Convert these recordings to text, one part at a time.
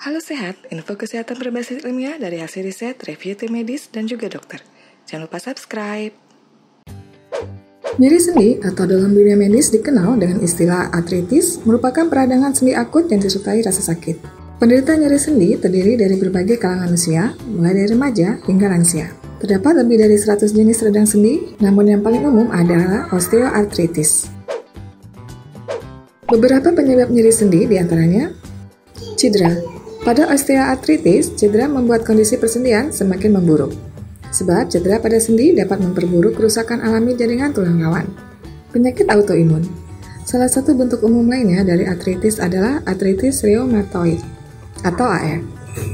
Halo sehat, info kesehatan berbasis ilmiah dari hasil riset, review tim medis, dan juga dokter. Jangan lupa subscribe. Nyeri sendi atau dalam dunia medis dikenal dengan istilah artritis merupakan peradangan sendi akut yang disertai rasa sakit. Penderita nyeri sendi terdiri dari berbagai kalangan usia, mulai dari remaja hingga lansia. Terdapat lebih dari 100 jenis radang sendi, namun yang paling umum adalah osteoartritis. Beberapa penyebab nyeri sendi diantaranya cedera. Pada osteoartritis, cedera membuat kondisi persendian semakin memburuk. Sebab cedera pada sendi dapat memperburuk kerusakan alami jaringan tulang rawan. Penyakit autoimun. Salah satu bentuk umum lainnya dari artritis adalah artritis reumatoid atau AR.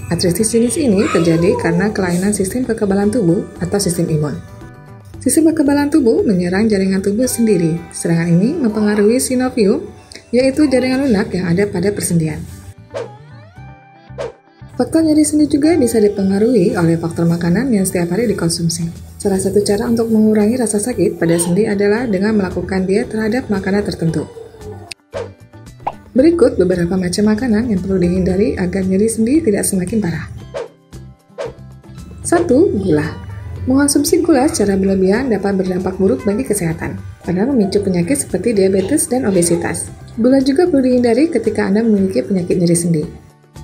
Artritis jenis ini terjadi karena kelainan sistem kekebalan tubuh atau sistem imun. Sistem kekebalan tubuh menyerang jaringan tubuh sendiri. Serangan ini mempengaruhi synovium, yaitu jaringan lunak yang ada pada persendian. Faktor nyeri sendi juga bisa dipengaruhi oleh faktor makanan yang setiap hari dikonsumsi. Salah satu cara untuk mengurangi rasa sakit pada sendi adalah dengan melakukan diet terhadap makanan tertentu. Berikut beberapa macam makanan yang perlu dihindari agar nyeri sendi tidak semakin parah. 1. Gula. Mengonsumsi gula secara berlebihan dapat berdampak buruk bagi kesehatan, karena memicu penyakit seperti diabetes dan obesitas. Gula juga perlu dihindari ketika Anda memiliki penyakit nyeri sendi.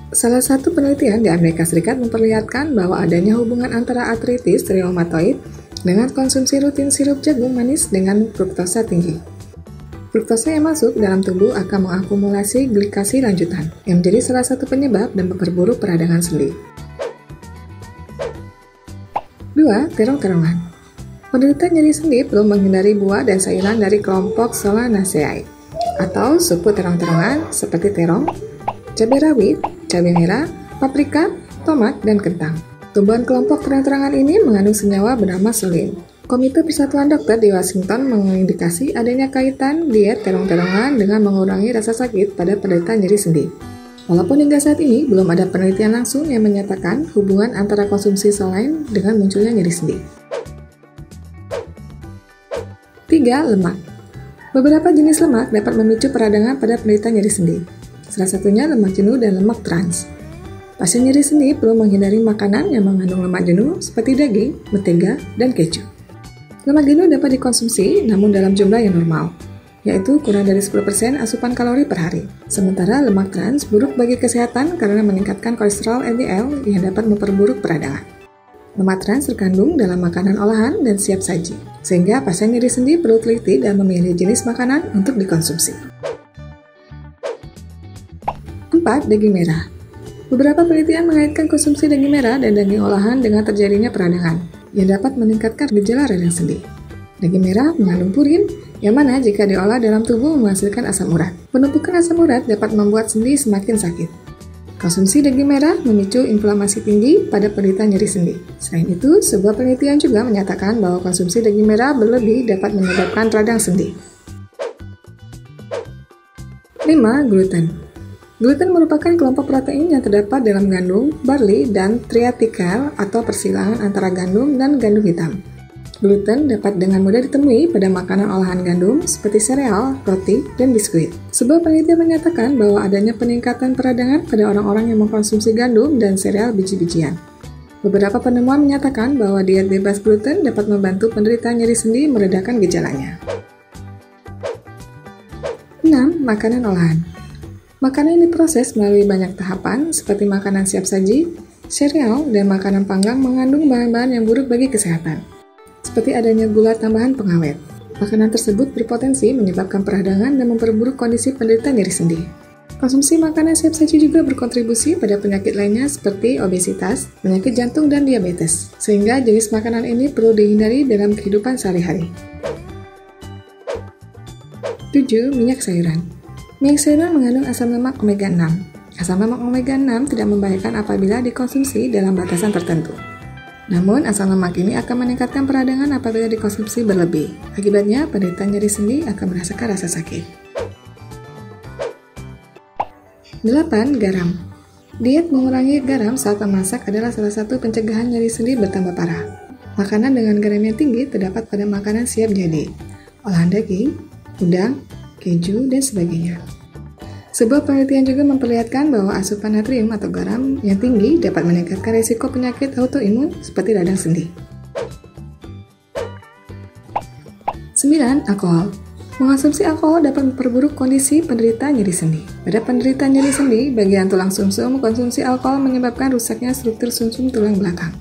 Salah satu penelitian di Amerika Serikat memperlihatkan bahwa adanya hubungan antara artritis reumatoid dengan konsumsi rutin sirup jagung manis dengan fruktosa tinggi. Fruktosa yang masuk dalam tubuh akan mengakumulasi glikasi lanjutan, yang menjadi salah satu penyebab dan memperburuk peradangan sendi. 2. Terong-terongan. Penderita nyeri sendi perlu menghindari buah dan sayuran dari kelompok Solanaceae atau suku terong-terongan seperti terong, cabai rawit, cabai merah, paprika, tomat, dan kentang. Tumbuhan kelompok terang-terangan ini mengandung senyawa bernama sulin. Komite Persatuan Dokter di Washington mengindikasi adanya kaitan diet terong-terongan dengan mengurangi rasa sakit pada penderita nyeri sendi. Walaupun hingga saat ini belum ada penelitian langsung yang menyatakan hubungan antara konsumsi selain dengan munculnya nyeri sendi. 3. Lemak. Beberapa jenis lemak dapat memicu peradangan pada penderita nyeri sendi. Salah satunya lemak jenuh dan lemak trans. Pasien nyeri sendi perlu menghindari makanan yang mengandung lemak jenuh seperti daging, mentega, dan keju. Lemak jenuh dapat dikonsumsi namun dalam jumlah yang normal, yaitu kurang dari 10% asupan kalori per hari. Sementara lemak trans buruk bagi kesehatan karena meningkatkan kolesterol LDL yang dapat memperburuk peradangan. Lemak trans terkandung dalam makanan olahan dan siap saji, sehingga pasien nyeri sendi perlu teliti dan memilih jenis makanan untuk dikonsumsi. 4. Daging merah. Beberapa penelitian mengaitkan konsumsi daging merah dan daging olahan dengan terjadinya peradangan, yang dapat meningkatkan gejala radang sendi. Daging merah mengandung purin, yang mana jika diolah dalam tubuh menghasilkan asam urat. Penumpukan asam urat dapat membuat sendi semakin sakit. Konsumsi daging merah memicu inflamasi tinggi pada penderita nyeri sendi. Selain itu, sebuah penelitian juga menyatakan bahwa konsumsi daging merah berlebih dapat menyebabkan radang sendi. 5. Gluten. Gluten merupakan kelompok protein yang terdapat dalam gandum, barley, dan triatikel atau persilangan antara gandum dan gandum hitam. Gluten dapat dengan mudah ditemui pada makanan olahan gandum seperti sereal, roti, dan biskuit. Sebuah penelitian menyatakan bahwa adanya peningkatan peradangan pada orang-orang yang mengkonsumsi gandum dan sereal biji-bijian. Beberapa penemuan menyatakan bahwa diet bebas gluten dapat membantu penderita nyeri sendi meredakan gejalanya. 6. Makanan olahan. Makanan yang diproses melalui banyak tahapan seperti makanan siap saji, sereal, dan makanan panggang mengandung bahan-bahan yang buruk bagi kesehatan, seperti adanya gula tambahan pengawet. Makanan tersebut berpotensi menyebabkan peradangan dan memperburuk kondisi penderita nyeri sendi. Konsumsi makanan siap saji juga berkontribusi pada penyakit lainnya seperti obesitas, penyakit jantung, dan diabetes, sehingga jenis makanan ini perlu dihindari dalam kehidupan sehari-hari. 7. Minyak sayuran. Minyak sayuran mengandung asam lemak omega 6. Asam lemak omega 6 tidak membahayakan apabila dikonsumsi dalam batasan tertentu. Namun, asam lemak ini akan meningkatkan peradangan apabila dikonsumsi berlebih. Akibatnya, penderita nyeri sendi akan merasakan rasa sakit. 8. Garam. Diet mengurangi garam saat memasak adalah salah satu pencegahan nyeri sendi bertambah parah. Makanan dengan garam yang tinggi terdapat pada makanan siap jadi, olahan daging, udang, keju, dan sebagainya. Sebuah penelitian juga memperlihatkan bahwa asupan natrium atau garam yang tinggi dapat meningkatkan risiko penyakit autoimun seperti radang sendi. 9. Alkohol. Mengonsumsi alkohol dapat memperburuk kondisi penderita nyeri sendi. Pada penderita nyeri sendi, bagian tulang sumsum mengkonsumsi alkohol menyebabkan rusaknya struktur sumsum tulang belakang.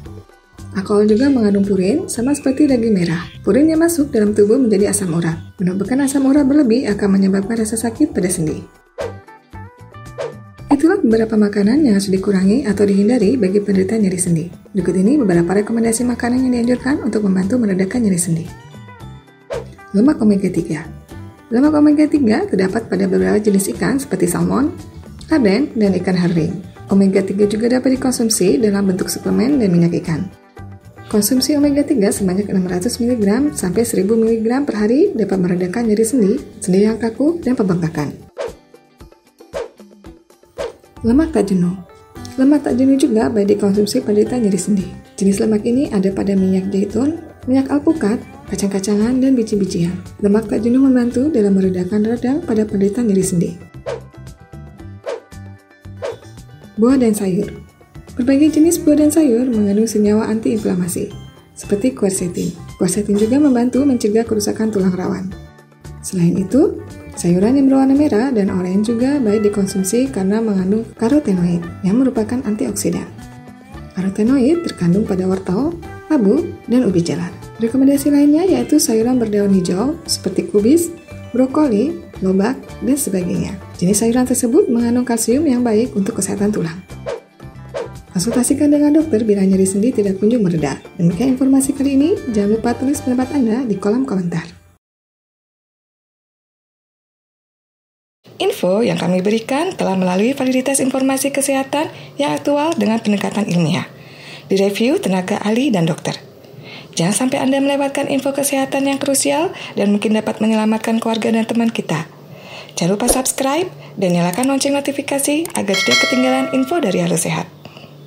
Alkohol juga mengandung purin, sama seperti daging merah. Purin yang masuk dalam tubuh menjadi asam urat. Menambahkan asam urat berlebih akan menyebabkan rasa sakit pada sendi. Itulah beberapa makanan yang harus dikurangi atau dihindari bagi penderita nyeri sendi. Berikut ini beberapa rekomendasi makanan yang dianjurkan untuk membantu meredakan nyeri sendi. Lemak omega 3. Lemak omega 3 terdapat pada beberapa jenis ikan seperti salmon, sarden, dan ikan herring. Omega 3 juga dapat dikonsumsi dalam bentuk suplemen dan minyak ikan. Konsumsi omega 3 sebanyak 600 mg sampai 1000 mg per hari dapat meredakan nyeri sendi, sendi yang kaku, dan pembengkakan. Lemak tak jenuh. Lemak tak jenuh juga baik dikonsumsi penderita nyeri sendi. Jenis lemak ini ada pada minyak zaitun, minyak alpukat, kacang-kacangan, dan biji-bijian. Lemak tak jenuh membantu dalam meredakan radang pada penderita nyeri sendi. Buah dan sayur. Berbagai jenis buah dan sayur mengandung senyawa antiinflamasi, seperti quercetin. Quercetin juga membantu mencegah kerusakan tulang rawan. Selain itu, sayuran yang berwarna merah dan oranye juga baik dikonsumsi karena mengandung karotenoid yang merupakan antioksidan. Karotenoid terkandung pada wortel, labu, dan ubi jalar. Rekomendasi lainnya yaitu sayuran berdaun hijau seperti kubis, brokoli, lobak, dan sebagainya. Jenis sayuran tersebut mengandung kalsium yang baik untuk kesehatan tulang. Konsultasikan dengan dokter bila nyeri sendi tidak kunjung mereda. Demikian informasi kali ini, jangan lupa tulis pendapat Anda di kolom komentar. Info yang kami berikan telah melalui validitas informasi kesehatan yang aktual dengan pendekatan ilmiah, direview tenaga ahli dan dokter. Jangan sampai Anda melewatkan info kesehatan yang krusial dan mungkin dapat menyelamatkan keluarga dan teman kita. Jangan lupa subscribe dan nyalakan lonceng notifikasi agar tidak ketinggalan info dari Halo Sehat.